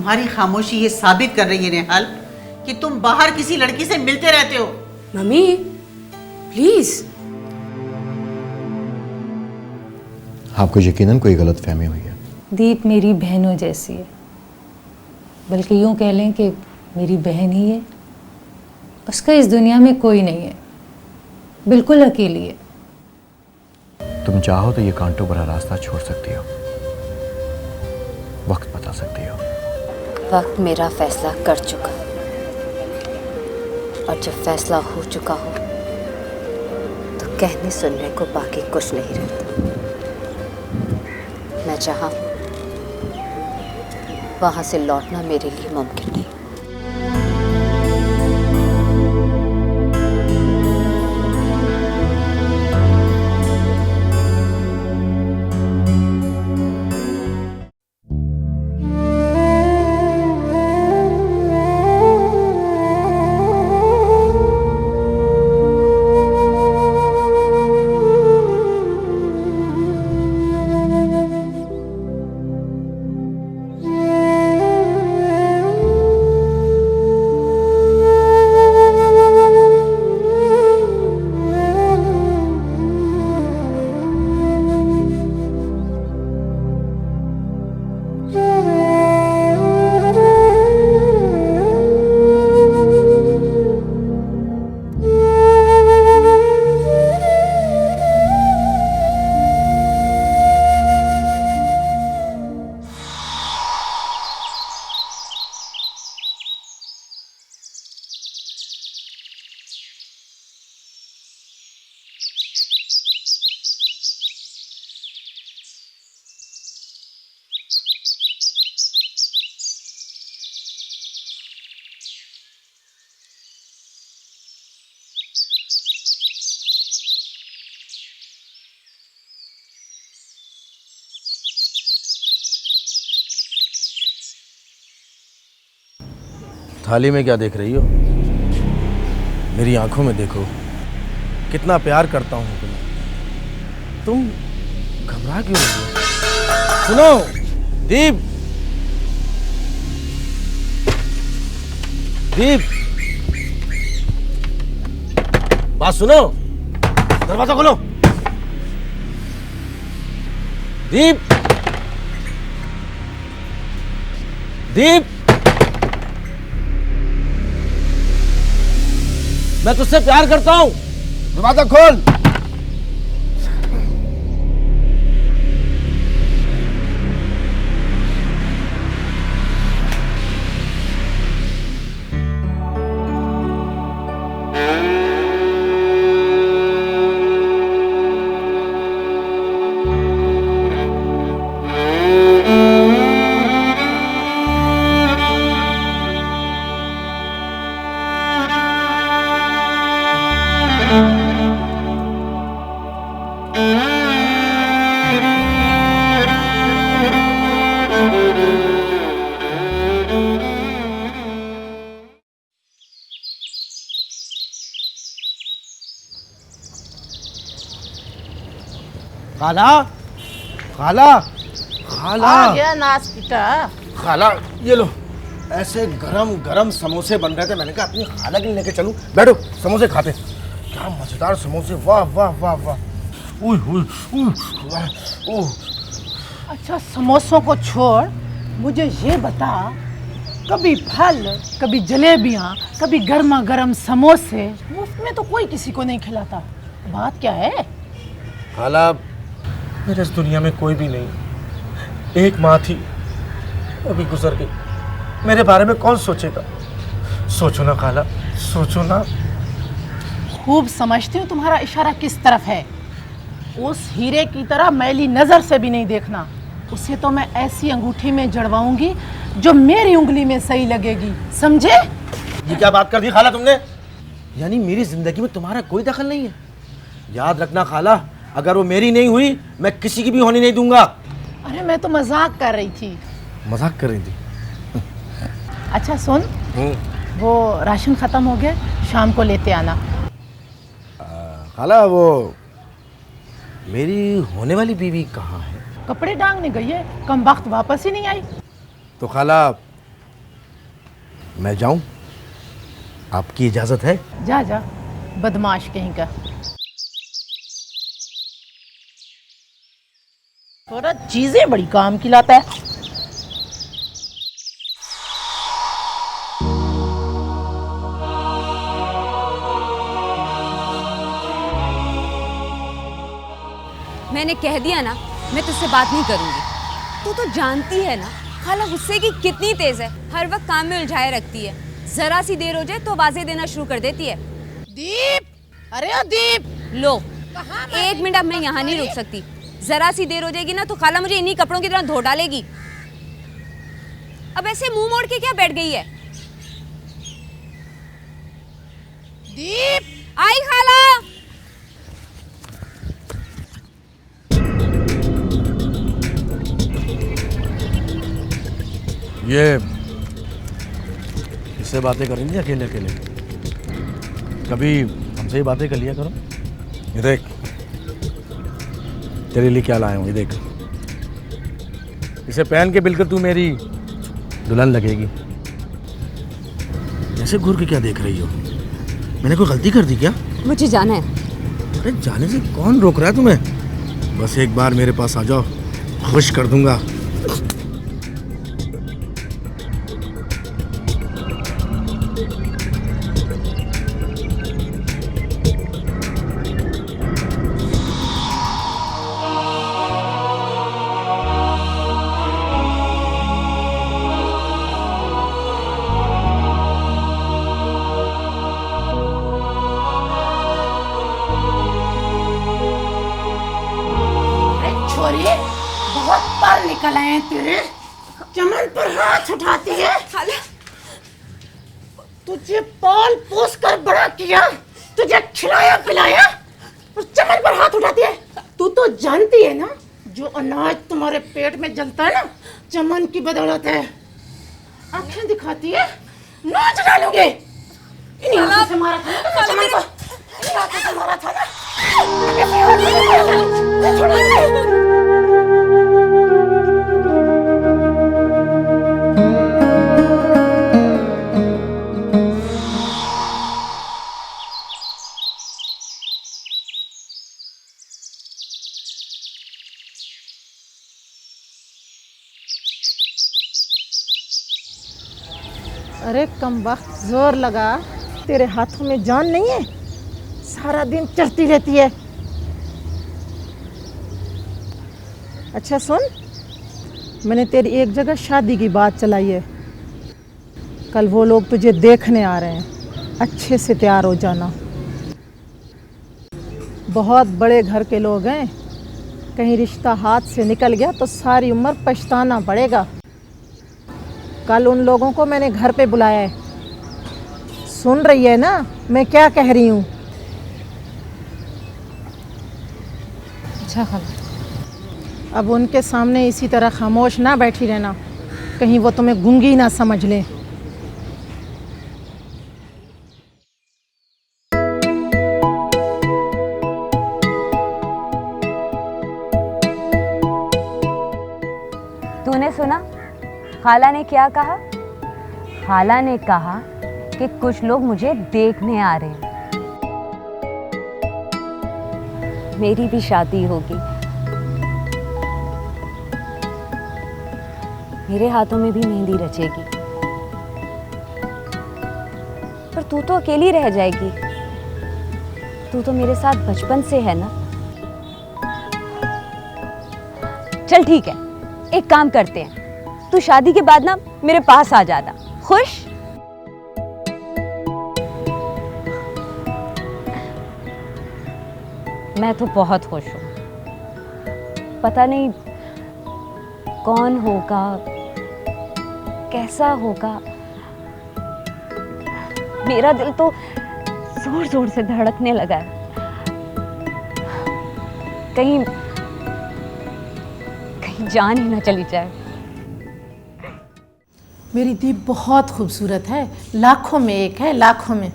तुम्हारी खामोशी ये साबित कर रही है नेहाल कि तुम बाहर किसी लड़की से मिलते रहते हो। Mummy please. आपको यकीनन कोई गलतफहमी हुई है। दीप मेरी बहनों जैसी है, बल्कि यूं कह लें कि मेरी बहन ही है। उसका इस दुनिया में कोई नहीं है, बिल्कुल अकेली है। तुम चाहो तो ये कांटों भरा रास्ता छोड़ सकती हो, वक्त बता सकती हो। वक्त मेरा फैसला कर चुका, और जब फैसला हो चुका हो तो कहने सुनने को बाकी कुछ नहीं रहता। मैं चाहा वहां से लौटना मेरे लिए मुमकिन नहीं। थाली में क्या देख रही हो? मेरी आंखों में देखो, कितना प्यार करता हूं तुम्हें। तुम घबरा क्यों रही हो? सुनो दीप, दीप, बात सुनो, दरवाजा खोलो। दीप, दीप, मैं तुझसे प्यार करता हूं, दरवाजा खोल। खाला, खाला, खाला, आ गया नाश्ता। खाला ये लो, ऐसे गरम गरम समोसे बन रहे थे, मैंने कहा अपनी खाला के लिए लेके चलूं। बैठो, समोसे खाते। क्या मजेदार समोसे, वाह वाह वाह वाह। उह उह उह उह। अच्छा समोसों को छोड़, मुझे ये बता, कभी फल, कभी जलेबियाँ, कभी गर्मा गर्म समोसे, मुफ्त में तो कोई किसी को नहीं खिलाता। बात क्या है? खाला, मेरे इस दुनिया में कोई भी नहीं। एक माँ थी, अभी गुजर गई। मेरे बारे में कौन सोचेगा? सोचो ना खाला, सोचो ना। खूब समझती हूँ तुम्हारा इशारा किस तरफ है। उस हीरे की तरह मैली नज़र से भी नहीं देखना। उसे तो मैं ऐसी अंगूठी में जड़वाऊंगी जो मेरी उंगली में सही लगेगी, समझे? ये क्या बात कर दी खाला तुमने? यानी मेरी जिंदगी में तुम्हारा कोई दखल नहीं है? याद रखना खाला, अगर वो मेरी नहीं हुई, मैं किसी की भी होने नहीं दूंगा। अरे मैं तो मजाक कर रही थी। मजाक कर रही थी? अच्छा सुन, वो राशन खत्म हो गया, शाम को लेते आना। खाला, वो मेरी होने वाली बीवी कहाँ है? कपड़े डांगने गई है, कम वक्त वापस ही नहीं आई। तो खाला, मैं जाऊं? आपकी इजाजत है? जा जा, बदमाश कहीं का। थोड़ा चीजें बड़ी काम की लाता है। मैंने कह दिया ना, मैं तुझसे बात नहीं करूंगी। तू तो जानती है ना खाला गुस्से की कितनी तेज है, हर वक्त काम में उलझाए रखती है। जरा सी देर हो जाए तो आवाजें देना शुरू कर देती है। दीप, अरे ओ दीप, लो, एक मिनट अब मैं यहाँ नहीं रुक सकती। जरा सी देर हो जाएगी ना तो खाला मुझे इन्हीं कपड़ों की तरह धो डालेगी। अब ऐसे मुंह मोड़ के क्या बैठ गई है? दीप, आई खाला। ये इससे बातें कर रही थी अकेले अकेले? कभी हमसे ही बातें कर लिया करो। ये देख, तेरे लिए क्या लाया हूँ, ये देख। इसे पहन के बिल्कुल तू मेरी दुल्हन लगेगी। ऐसे घूर के क्या देख रही हो? मैंने कोई गलती कर दी क्या? मुझे जाना है। अरे जाने से कौन रोक रहा है तुम्हें? बस एक बार मेरे पास आ जाओ, खुश कर दूंगा। छोरी, बहुत बाल निकल आए हैं तेरे। चमन पर हाथ उठाती है। खाला, तुझे पाल पोस कर बड़ा किया, तुझे खिलाया पिलाया, और चमन पर हाथ उठाती है। तू तो जानती है ना, जो अनाज तुम्हारे पेट में जलता है ना, चमन की बदौलत है। आंखें दिखाती है, नाच डालोगे। इन्हीं आंखों से मारा था ना चमन को, इन्हीं आंखों से मारा था ना। अरे कम वक्त जोर लगा, तेरे हाथों में जान नहीं है? सारा दिन चढ़ती रहती है। अच्छा सुन, मैंने तेरी एक जगह शादी की बात चलाई है। कल वो लोग तुझे देखने आ रहे हैं, अच्छे से तैयार हो जाना। बहुत बड़े घर के लोग हैं, कहीं रिश्ता हाथ से निकल गया तो सारी उम्र पछताना पड़ेगा। कल उन लोगों को मैंने घर पे बुलाया है। सुन रही है ना मैं क्या कह रही हूँ? अच्छा खाला। अब उनके सामने इसी तरह खामोश ना बैठी रहना, कहीं वो तुम्हें गूंगी ना समझ ले। तूने सुना खाला ने क्या कहा? खाला ने कहा कि कुछ लोग मुझे देखने आ रहे हैं। मेरी भी शादी होगी, मेरे हाथों में भी मेहंदी रचेगी, पर तू तो अकेली रह जाएगी। तू तो मेरे साथ बचपन से है ना। चल ठीक है, एक काम करते हैं, तू शादी के बाद ना मेरे पास आ जाना। खुश? मैं तो बहुत खुश हूँ। पता नहीं कौन होगा, कैसा होगा। मेरा दिल तो जोर जोर से धड़कने लगा है। कहीं जान ही ना चली जाए। मेरी दीप बहुत खूबसूरत है, लाखों में एक है, लाखों में।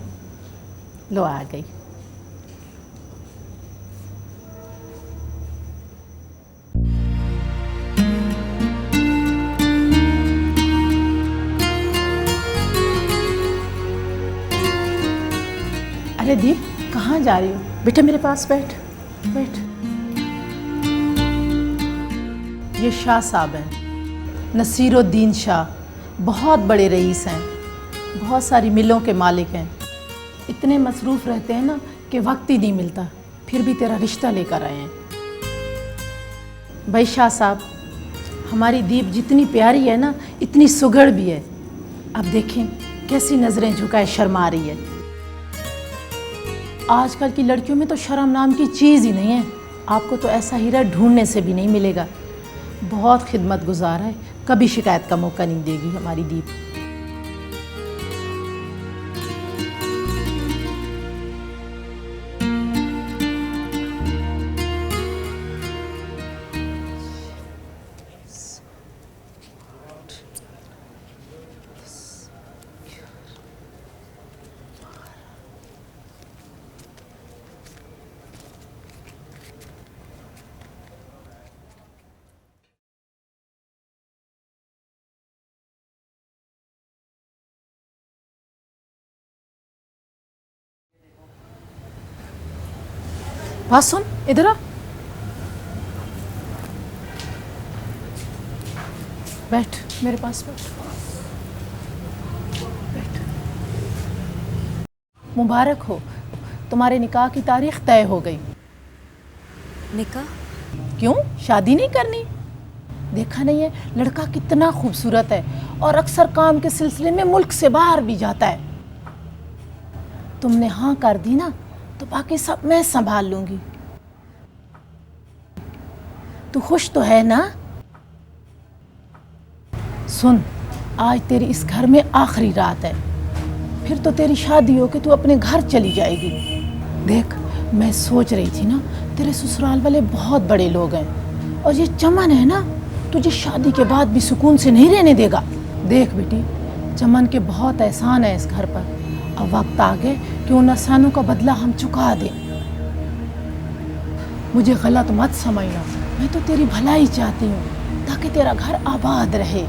लो आ गई। मेरे दीप, कहाँ जा रही हो? बेटा मेरे पास बैठ बैठ। ये शाह साहब हैं, नसीरुद्दीन शाह, बहुत बड़े रईस हैं, बहुत सारी मिलों के मालिक हैं। इतने मसरूफ़ रहते हैं ना कि वक्त ही नहीं मिलता, फिर भी तेरा रिश्ता लेकर आए हैं। भाई शाह साहब, हमारी दीप जितनी प्यारी है ना, इतनी सुघड़ भी है। अब देखें कैसी नज़रें झुकाए शर्मा रही है। आजकल की लड़कियों में तो शर्म नाम की चीज़ ही नहीं है। आपको तो ऐसा हीरा ढूंढने से भी नहीं मिलेगा। बहुत खिदमत गुजार है, कभी शिकायत का मौका नहीं देगी हमारी दीप। बात सुन, इधर आ। बैठ मेरे पास बैठ बैठ। मुबारक हो, तुम्हारे निकाह की तारीख तय हो गई। निकाह? क्यों, शादी नहीं करनी? देखा नहीं है लड़का कितना खूबसूरत है और अक्सर काम के सिलसिले में मुल्क से बाहर भी जाता है। तुमने हाँ कर दी ना तो बाकी सब मैं संभाल लूंगी। तू खुश तो है ना? सुन, आज तेरी इस घर में आखिरी रात है, फिर तो तेरी शादी हो के तू अपने घर चली जाएगी। देख, मैं सोच रही थी ना, तेरे ससुराल वाले बहुत बड़े लोग हैं और ये चमन है ना, तुझे शादी के बाद भी सुकून से नहीं रहने देगा। देख बेटी, चमन के बहुत एहसान है इस घर पर। अब वक्त आ गए कि उन एहसानों का बदला हम चुका दें। मुझे गलत मत समझना, मैं तो तेरी भलाई चाहती हूँ ताकि तेरा घर आबाद रहे।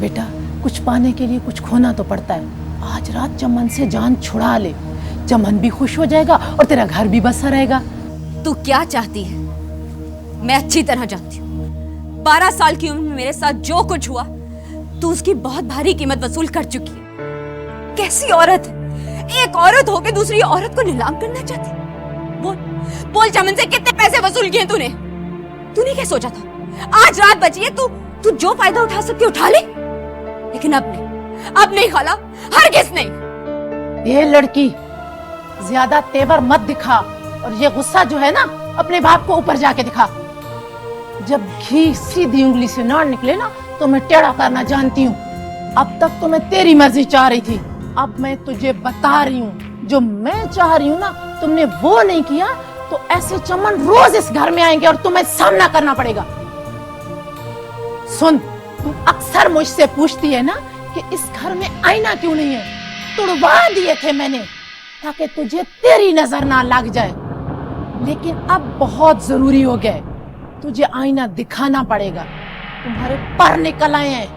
बेटा, कुछ पाने के लिए कुछ खोना तो पड़ता है। आज रात चमन से जान छुड़ा ले, चमन भी खुश हो जाएगा और तेरा घर भी बसा रहेगा। तू क्या चाहती है मैं अच्छी तरह जानती हूँ। 12 साल की उम्र में मेरे साथ जो कुछ हुआ, तू उसकी बहुत भारी कीमत वसूल कर चुकी है। कैसी औरत है, एक औरत होकर दूसरी औरत को नीलाम करना चाहती? बोल बोल, चमन से कितने पैसे वसूल किए तूने? तूने क्या सोचा था आज रात बची है, तू जो फायदा उठा सकती उठा ले, लेकिन अब नहीं खाला, हरगिज़ नहीं। ये लड़की, ज्यादा तेवर मत दिखा और ये गुस्सा जो है ना, अपने बाप को ऊपर जाके दिखा। जब घी सीधी उंगली से ना निकले ना तो मैं टेढ़ा करना जानती हूँ। अब तक तो मैं तेरी मर्जी चाह रही थी, अब मैं तुझे बता रही हूँ, जो मैं चाह रही हूँ ना तुमने वो नहीं किया तो ऐसे चमन रोज इस घर में आएंगे और तुम्हें सामना करना पड़ेगा। सुन, तू अक्सर मुझसे पूछती है ना कि इस घर में आईना क्यों नहीं है। तुड़वा दिए थे मैंने ताकि तुझे तेरी नजर ना लग जाए, लेकिन अब बहुत जरूरी हो गया, तुझे आईना दिखाना पड़ेगा। तुम्हारे पर निकल आए हैं।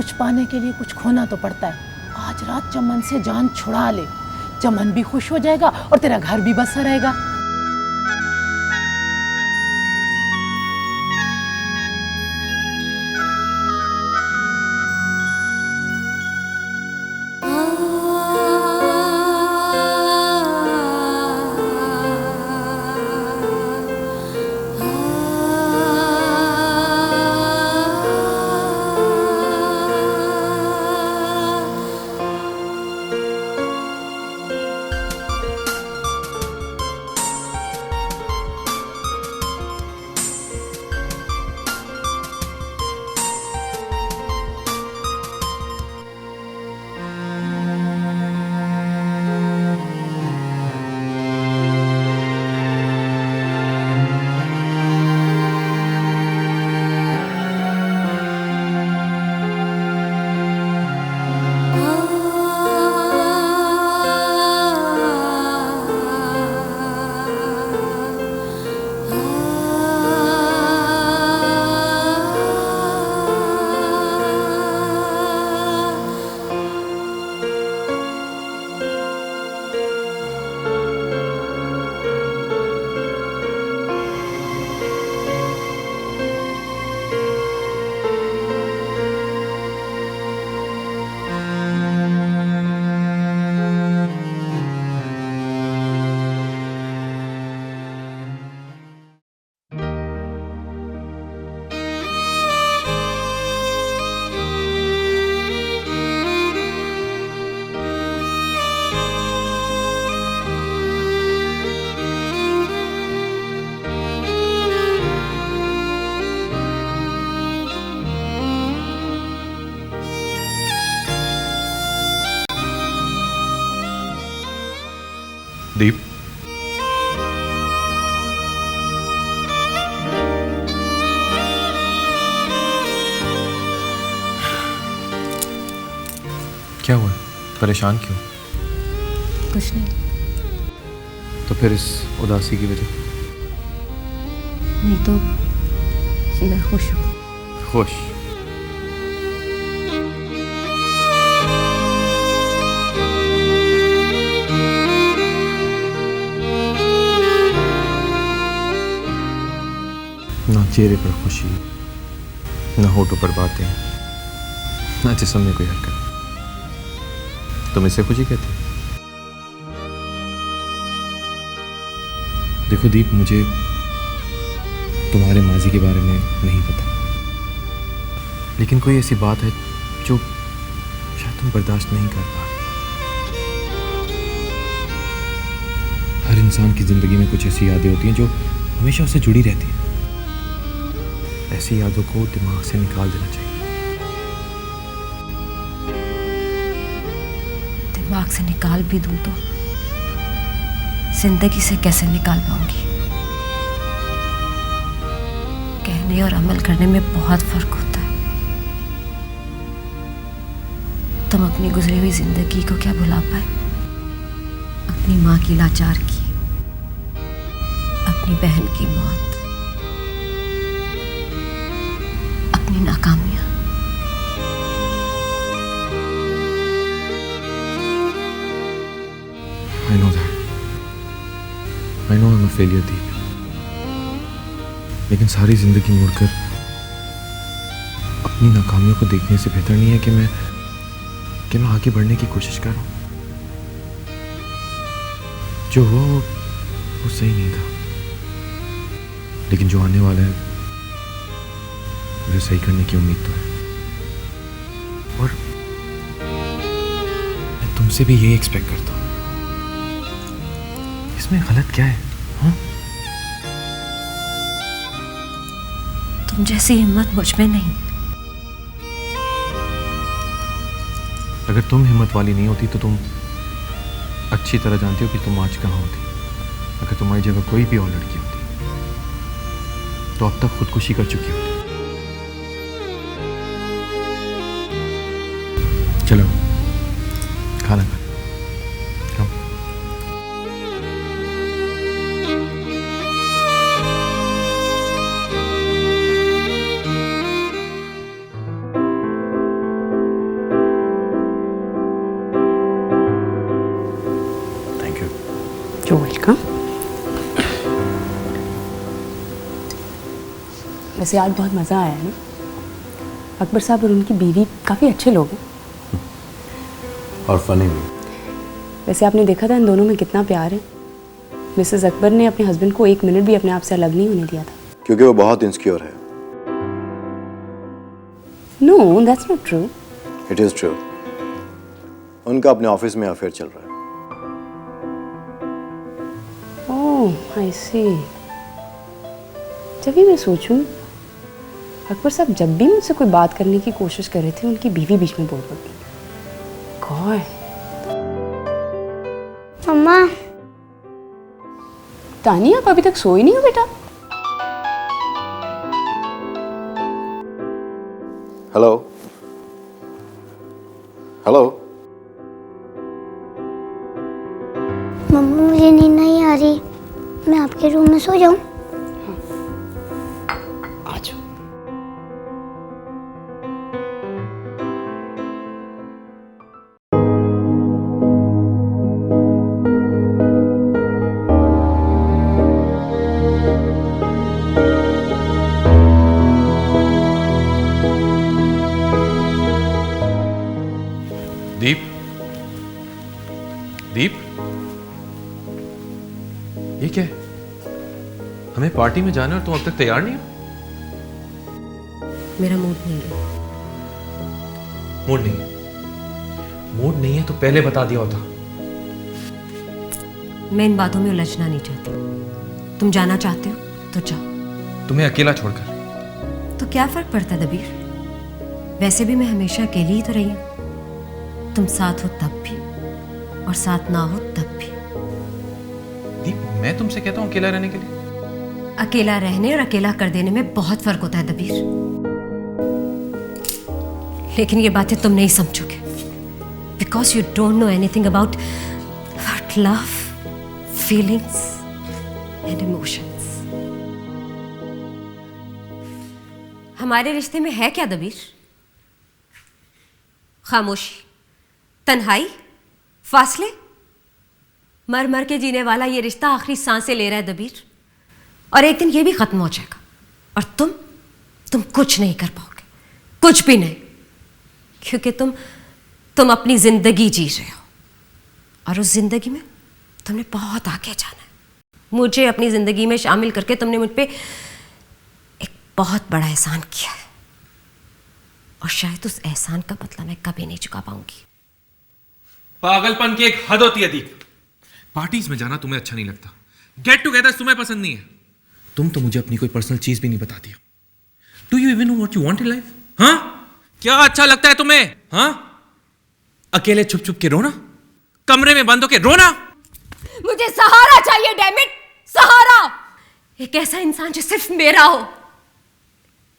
कुछ पाने के लिए कुछ खोना तो पड़ता है। आज रात चमन से जान छुड़ा ले, चमन भी खुश हो जाएगा और तेरा घर भी बसा रहेगा। दीप, क्या हुआ? परेशान क्यों? कुछ नहीं। तो फिर इस उदासी की वजह? नहीं तो मैं खुश हूँ। खुश? ना चेहरे पर खुशी, ना होठों पर बातें, ना जिस्म में कोई हरकत। तुम इसे खुशी कहते हो? देखो दीप, मुझे तुम्हारे माजी के बारे में नहीं पता, लेकिन कोई ऐसी बात है जो शायद तुम बर्दाश्त नहीं कर पा। हर इंसान की जिंदगी में कुछ ऐसी यादें होती हैं जो हमेशा उससे जुड़ी रहती हैं। ऐसी यादों को दिमाग से निकाल देना चाहिए। दिमाग से निकाल भी दूं तो जिंदगी से कैसे निकाल पाऊंगी? कहने और अमल करने में बहुत फर्क होता है। तुम अपनी गुजरी हुई जिंदगी को क्या भुला पाए? अपनी माँ की लाचार की, अपनी बहन की मौत, अपनी नाकामियां। I know that. I know I'm a failure, दीप। लेकिन सारी जिंदगी मुड़कर अपनी नाकामियों को देखने से बेहतर नहीं है कि मैं आगे बढ़ने की कोशिश करूं। जो हुआ वो सही नहीं था, लेकिन जो आने वाला है मुझे सही करने की उम्मीद तो है। और मैं तुमसे भी यही एक्सपेक्ट करता हूं। इसमें गलत क्या है? हाँ? तुम जैसी हिम्मत मुझ में नहीं। अगर तुम हिम्मत वाली नहीं होती तो तुम अच्छी तरह जानती हो कि तुम आज कहाँ होती। अगर तुम्हारी जगह कोई भी और लड़की होती तो अब तक खुदकुशी कर चुकी होती। चलो खाना खा। You welcome. वैसे आज बहुत मज़ा आया है ना। अकबर साहब और उनकी बीवी काफ़ी अच्छे लोग हैं और फनी भी। वैसे आपने देखा था इन दोनों में कितना प्यार है। मिसेस अकबर ने अपने हस्बैंड को 1 मिनट भी अपने आप से अलग नहीं होने दिया था। क्योंकि वो बहुत इनसिक्योर है। No that's not true. It is true. उनका अपने ऑफिस में अफेयर चल रहा है। ओह आई सी। जब भी मैं सोचूं, अकबर साहब जब भी मुझसे कोई बात करने की कोशिश कर रहे थे उनकी बीवी बीच में बोल पड़ती। गॉड। मम्मा, तानी आप अभी तक सोई नहीं हो बेटा? Hello hello. मम्मा मुझे नींद नहीं आ रही, मैं आपके रूम में सो जाऊं? आ जाओ। दीप, दीप, ये क्या है? हमें पार्टी में जाना है और तुम अब तक तैयार नहीं हो? मेरा मूड नहीं है। मूड नहीं है? मूड नहीं है तो पहले बता दिया होता। मैं इन बातों में उलझना नहीं चाहती। तुम जाना चाहते हो तो जाओ। तुम्हें अकेला छोड़कर। तो क्या फर्क पड़ता है दबीर? वैसे भी मैं हमेशा अकेली ही तो रही हूं। तुम साथ हो तब भी और साथ ना हो तब भी। दीप, मैं तुमसे कहता हूं अकेला रहने के लिए। अकेला रहने और अकेला कर देने में बहुत फर्क होता है दबीर। लेकिन ये बातें तुम नहीं समझोगे because you don't know anything about love, feelings and emotions. हमारे रिश्ते में है क्या दबीर? खामोशी, तन्हाई, फासले। मर मर के जीने वाला ये रिश्ता आखिरी सांसें ले रहा है दबीर। और एक दिन ये भी खत्म हो जाएगा और तुम कुछ नहीं कर पाओगे, कुछ भी नहीं, क्योंकि तुम अपनी जिंदगी जी रहे हो और उस जिंदगी में तुमने बहुत आगे जाना है। मुझे अपनी जिंदगी में शामिल करके तुमने मुझ पे एक बहुत बड़ा एहसान किया है और शायद उस एहसान का बदला मैं कभी नहीं चुका पाऊंगी। पागलपन की एक हद होती है दीप। पार्टीज में जाना तुम्हें अच्छा नहीं लगता, गेट टुगेदर तुम्हें पसंद नहीं है। तुम तो मुझे अपनी कोई पर्सनल चीज भी नहीं बताती हो। Do you even know what you want in life? हाँ, क्या अच्छा लगता है तुम्हें? हाँ, अकेले छुप छुप के रोना, कमरे में बंद होके रोना। मुझे सहारा चाहिए, डैम इट, सहारा। एक ऐसा इंसान जो सिर्फ मेरा हो।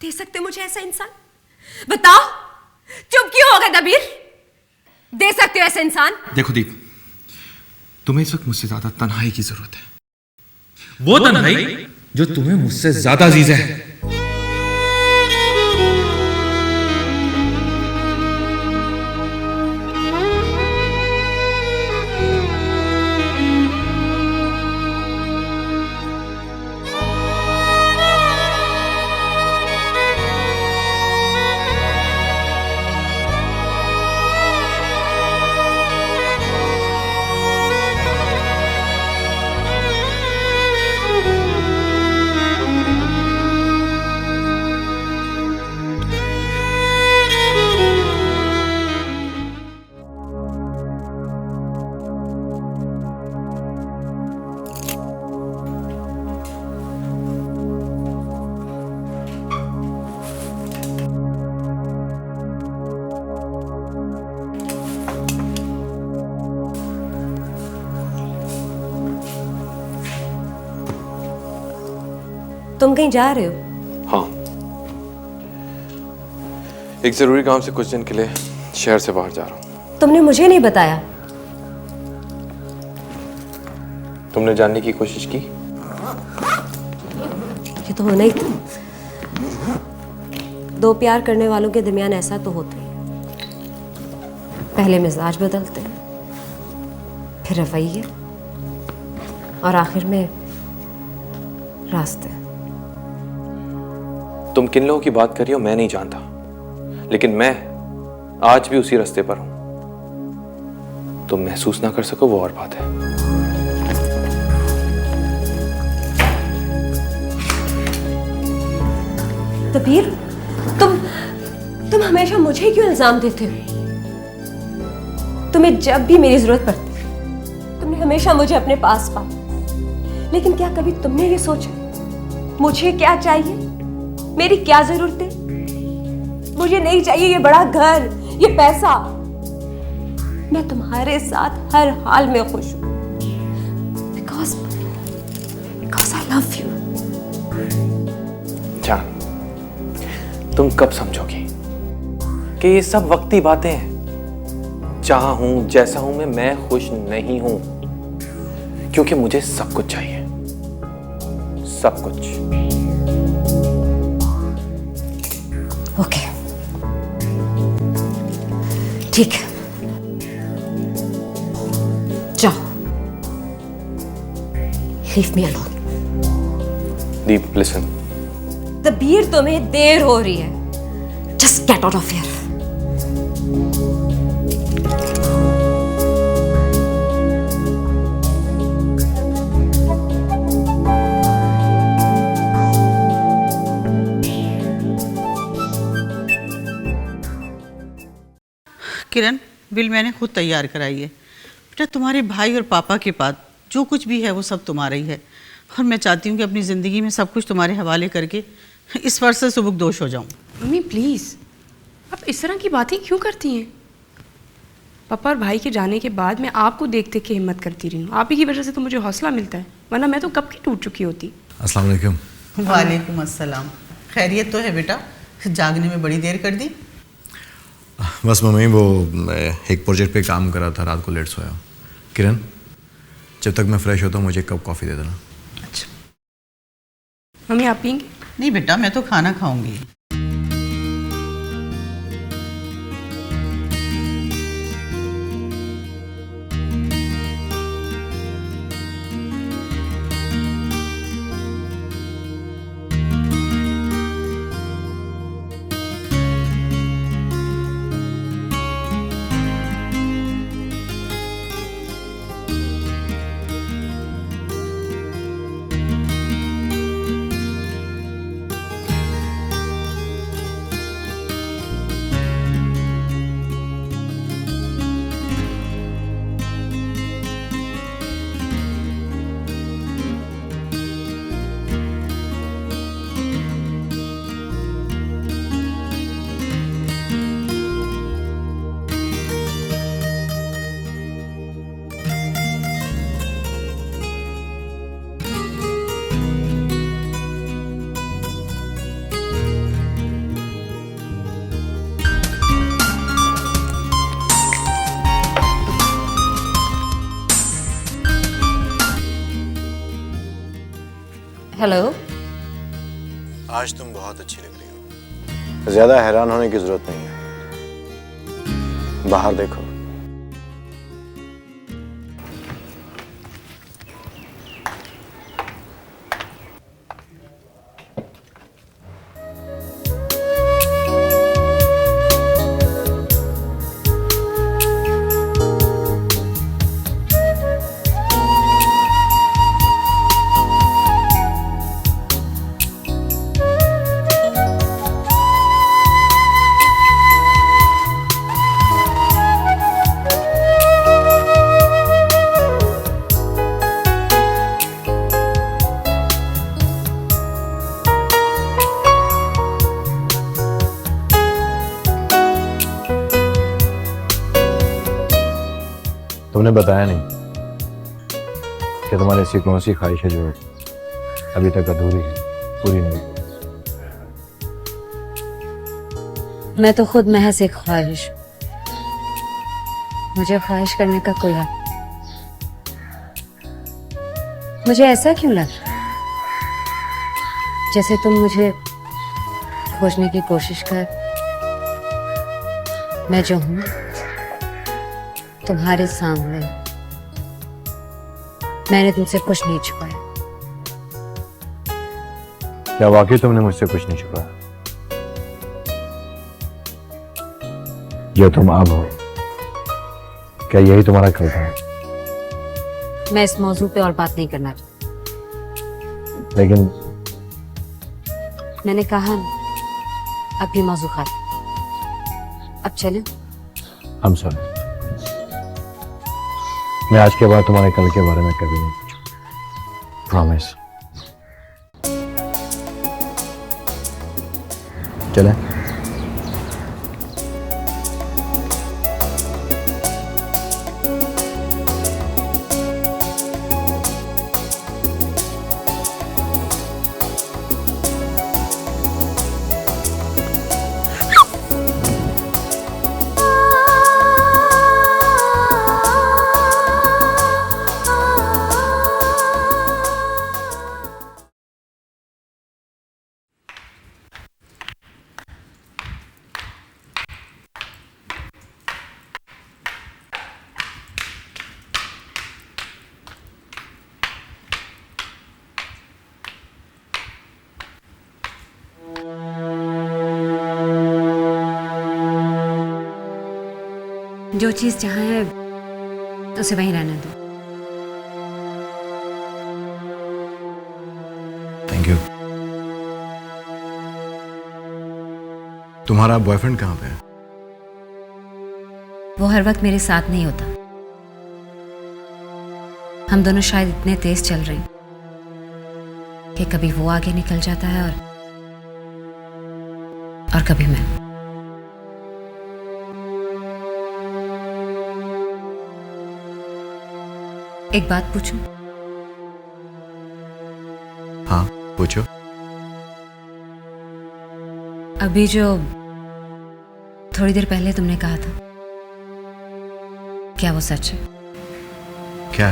दे सकते मुझे ऐसा इंसान? बताओ, चुप क्यों हो गए दबीर? दे सकते हो ऐसा इंसान? देखो दीप, तुम्हें इस वक्त मुझसे ज्यादा तन्हाई की जरूरत है। वो तन्हाई जो तुम्हें मुझसे ज्यादा अजीज है। तुम कहीं जा रहे हो? हाँ, एक जरूरी काम से कुछ दिन के लिए शहर से बाहर जा रहा हूँ। तुमने मुझे नहीं बताया। तुमने जानने की कोशिश की? ये तो होना ही था। दो प्यार करने वालों के दरमियान ऐसा तो होता ही। पहले मिजाज बदलते हैं, फिर रवैये, और आखिर में रास्ते। तुम किन लोगों की बात कर रही हो मैं नहीं जानता, लेकिन मैं आज भी उसी रास्ते पर हूं। तुम महसूस ना कर सको वो और बात है। दबीर, तुम हमेशा मुझे क्यों इल्जाम देते हो? तुम्हें जब भी मेरी जरूरत पड़ती तुमने हमेशा मुझे अपने पास पाया, लेकिन क्या कभी तुमने ये सोचा मुझे क्या चाहिए, मेरी क्या जरूरत है? मुझे नहीं चाहिए ये बड़ा घर, ये पैसा। मैं तुम्हारे साथ हर हाल में खुश हूं, बिकॉज आई लव यू। जान, तुम कब समझोगी कि ये सब वक्ती बातें हैं? जहां हूं, जैसा हूं मैं खुश नहीं हूं, क्योंकि मुझे सब कुछ चाहिए, सब कुछ। ओके, ठीक है, जाओ, लीव मी अलोन। दीप, लिसन। दबीर, तुम्हें देर हो रही है, just get out of here. Kiran, bill मैंने खुद तैयार कराई है। बेटा, तुम्हारे भाई और पापा के बाद जो कुछ भी है वो सब तुम्हारा ही है, और मैं चाहती हूँ कि अपनी ज़िंदगी में सब कुछ तुम्हारे हवाले करके इस फर्ज से सुबुकदोश हो जाऊँ। मम्मी प्लीज़, आप इस तरह की बातें क्यों करती हैं? पापा और भाई के जाने के बाद मैं आपको देख देख के हिम्मत करती रही हूँ। आप ही की वजह से तो मुझे हौसला मिलता है, वरना मैं तो कब की टूट चुकी होती। अस्सलाम वालेकुम। वालेकुम अस्सलाम। खैरियत तो है बेटा? जागने में बड़ी देर कर दी। बस मम्मी, वो एक प्रोजेक्ट पे काम कर रहा था, रात को लेट सोया। किरण, जब तक मैं फ्रेश होता हूँ मुझे एक कप कॉफ़ी दे देना। अच्छा। मम्मी आप पियेंगी? नहीं बेटा, मैं तो खाना खाऊंगी। हेलो। आज तुम बहुत अच्छी लग रही हो। ज्यादा हैरान होने की जरूरत नहीं है, बाहर देखो। तुमने बताया नहीं कि तुम्हारी ऐसी कौन सी ख्वाहिश है जो अभी तक अधूरी है, पूरी नहीं हुई। मैं तो खुद महज एक ख्वाहिश, मुझे ख्वाहिश करने का कोई हक। मुझे ऐसा क्यों लग रहा जैसे तुम मुझे खोजने की कोशिश कर। मैं जो हूं तुम्हारे सामने, मैंने तुमसे कुछ नहीं छुपाया। क्या वाकई तुमने मुझसे कुछ नहीं छुपाया? जो तुम अब हो, क्या यही तुम्हारा कल था? मैं इस मौजू पे और बात नहीं करना चाहती। लेकिन मैंने कहा ना, अब ये मौजू खत्म। अब चलें? हम सॉरी, मैं आज के बाद तुम्हारे कल के बारे में कभी नहीं पूछूंगा। प्रॉमिस। चलें? जो चीज जहाँ है उसे वहीं रहने दो। Thank you. तुम्हारा बॉयफ्रेंड कहाँ पे है? वो हर वक्त मेरे साथ नहीं होता। हम दोनों शायद इतने तेज चल रहे हैं कि कभी वो आगे निकल जाता है और कभी मैं। एक बात पूछूं? हाँ पूछो। अभी जो थोड़ी देर पहले तुमने कहा था, क्या वो सच है? क्या?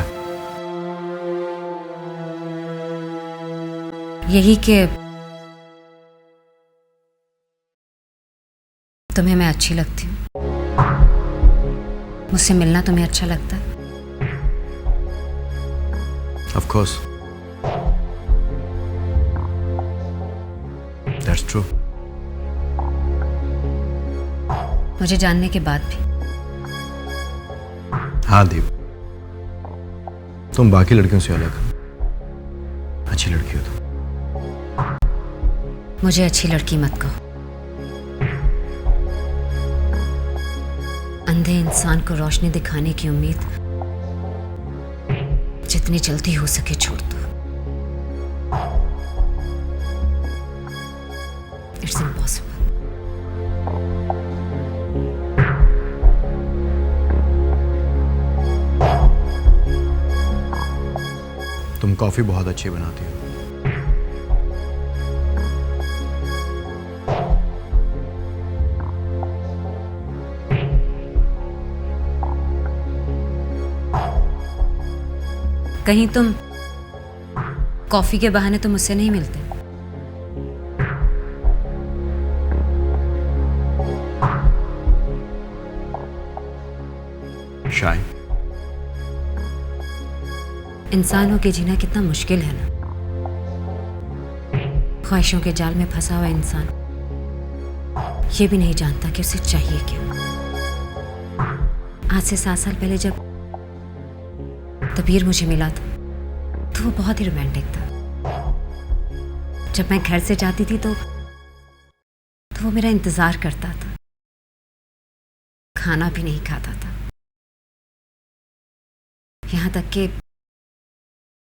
यही कि तुम्हें मैं अच्छी लगती हूँ, मुझसे मिलना तुम्हें अच्छा लगता है? Of course. That's true. मुझे जानने के बाद भी? हाँ दीप, तुम बाकी लड़कियों से अलग हो, अच्छी लड़की हो तुम। मुझे अच्छी लड़की मत कहो। अंधे इंसान को रोशनी दिखाने की उम्मीद जितनी जल्दी हो सके छोड़ दो। It's impossible. तुम कॉफी बहुत अच्छी बनाती हो। कहीं तुम कॉफी के बहाने तो मुझसे नहीं मिलते? शाय इंसान होके जीना कितना मुश्किल है ना। ख्वाहिशों के जाल में फंसा हुआ इंसान ये भी नहीं जानता कि उसे चाहिए क्या। आज से 7 साल पहले जब तबीर मुझे मिला था तो वो बहुत ही रोमांटिक था। जब मैं घर से जाती थी तो वो मेरा इंतजार करता था, खाना भी नहीं खाता था, यहाँ तक कि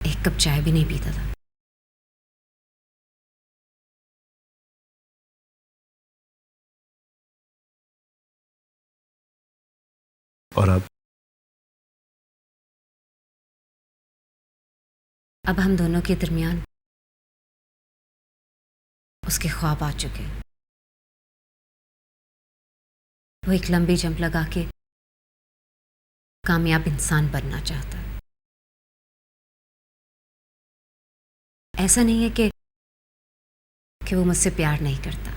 एक कप चाय भी नहीं पीता था। और अब हम दोनों के दरमियान उसके ख्वाब आ चुके हैं। वो एक लंबी जंप लगा के कामयाब इंसान बनना चाहता है। ऐसा नहीं है कि वो मुझसे प्यार नहीं करता,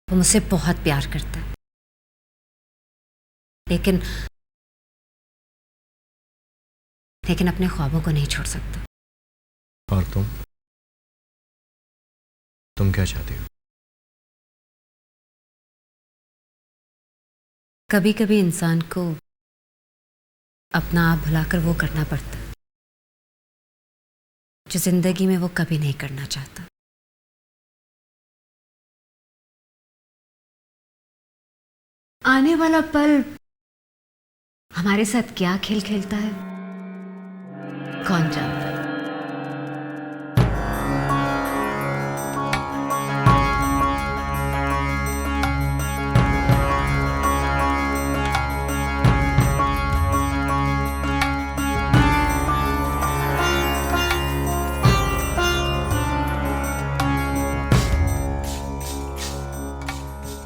वो मुझसे बहुत प्यार करता है, लेकिन लेकिन अपने ख्वाबों को नहीं छोड़ सकता। और तुम क्या चाहती हो? कभी कभी इंसान को अपना आप भुलाकर वो करना पड़ता है जो जिंदगी में वो कभी नहीं करना चाहता। आने वाला पल हमारे साथ क्या खेल खेलता है कौन जानता है।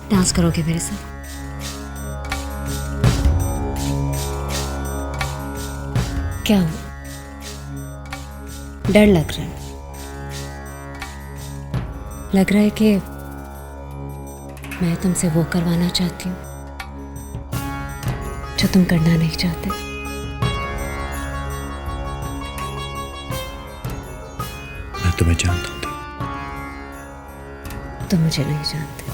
डांस करोगे मेरे साथ? क्या हो, डर लग रहा है? लग रहा है कि मैं तुमसे वो करवाना चाहती हूँ जो तुम करना नहीं चाहते। मैं तुम्हें जानता हूँ। तुम मुझे नहीं जानते।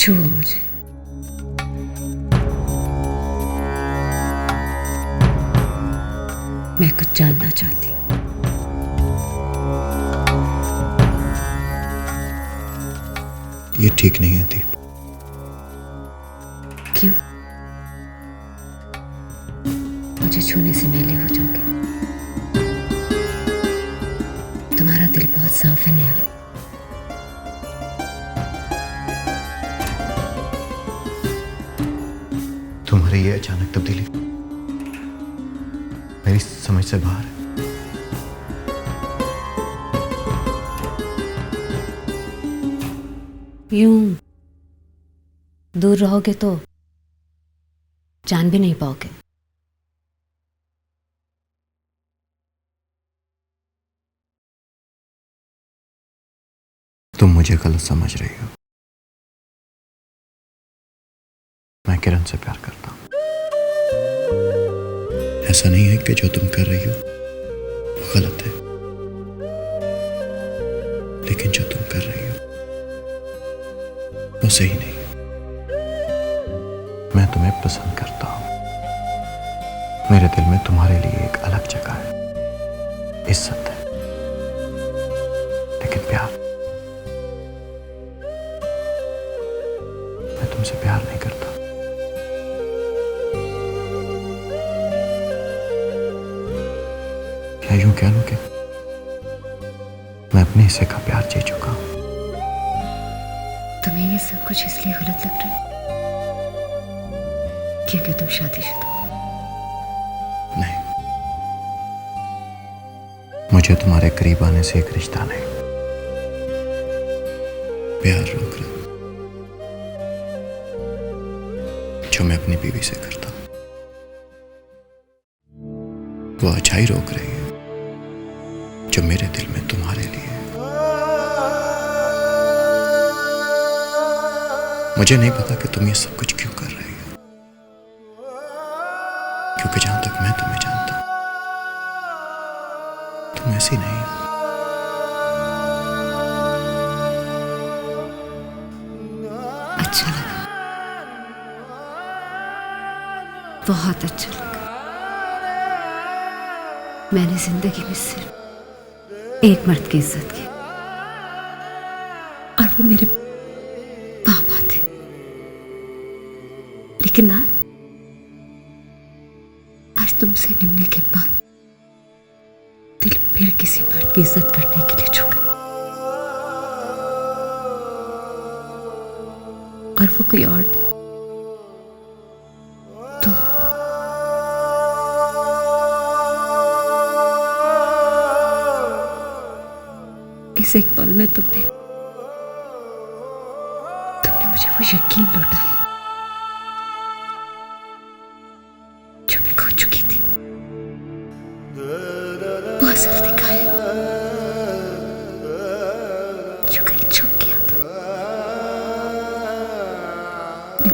छुओ मुझे। मैं कुछ जानना चाहती हूँ। ये ठीक नहीं है दीप। क्यों? मुझे छूने से मेले हो जाओगे। तुम्हारा दिल बहुत साफ है नेहा। तुम्हारी ये अचानक तब्दीली मेरी समझ से बाहर है। यूं दूर रहोगे तो जान भी नहीं पाओगे। तुम मुझे गलत समझ रही हो। मैं किरण से प्यार करता हूं। ऐसा नहीं है कि जो तुम कर रही हो वो गलत है, लेकिन जो तुम कर रही हो वो सही नहीं। मैं तुम्हें पसंद करता हूं। मेरे दिल में तुम्हारे लिए एक अलग जगह है, इज्जत है, लेकिन प्यार, मैं तुमसे प्यार नहीं करता। या यूं कह लो कि मैं अपने हिस्से का प्यार जी चुका हूं। तुम्हें ये सब कुछ इसलिए गलत लग रहा है क्योंकि तुम शादीशुदा हो। नहीं, मुझे तुम्हारे करीब आने से एक रिश्ता नहीं, प्यार रोक रहा जो मैं अपनी बीवी से करता हूं। वो अच्छाई रोक रही है जो मेरे दिल में तुम्हारे लिए है। मुझे नहीं पता कि तुम ये सब कुछ क्यों कर रही हो, क्योंकि जहां तक मैं तुम्हें जानता हूं तुम ऐसी नहीं हो। अच्छा लगा, बहुत अच्छा लगा। मैंने जिंदगी में सिर्फ एक मर्द की इज्जत की और वो मेरे पापा थे, लेकिन आज तुमसे मिलने के बाद दिल फिर किसी मर्द की इज्जत करने के लिए झुका और वो कोई और नहीं, इस एक पल में तुमने मुझे वो यकीन लौटाया जो मैं खो चुकी थी। वो असल दिखाया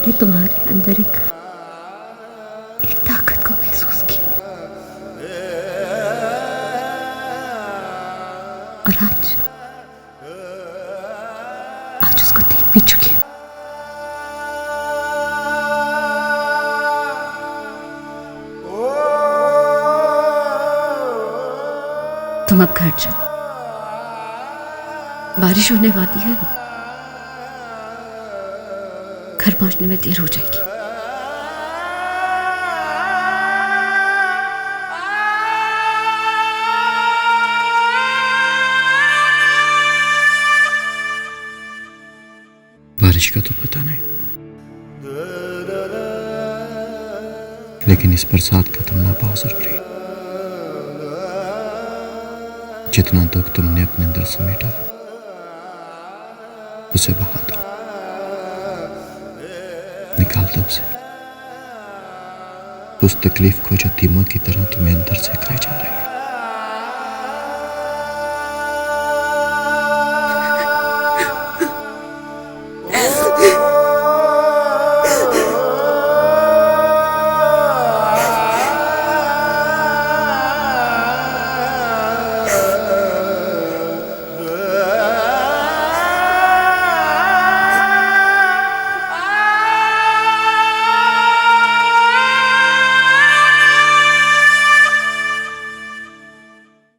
मैंने तुम्हारे अंदर एक ताकत को महसूस किया और आज उसको देख भी चुकी हूं। तुम अब घर जाओ, बारिश होने वाली है, घर पहुंचने में देर हो जाएगी। बारिश का तो पता नहीं, लेकिन इस बरसात का थमना बहुत जरूरी है। जितना दुख तुमने अपने अंदर समेटा उसे बहा दो, निकाल दो उसे, उस तकलीफ को जो दीमक की तरह तुम्हें अंदर से खाई जा रही है।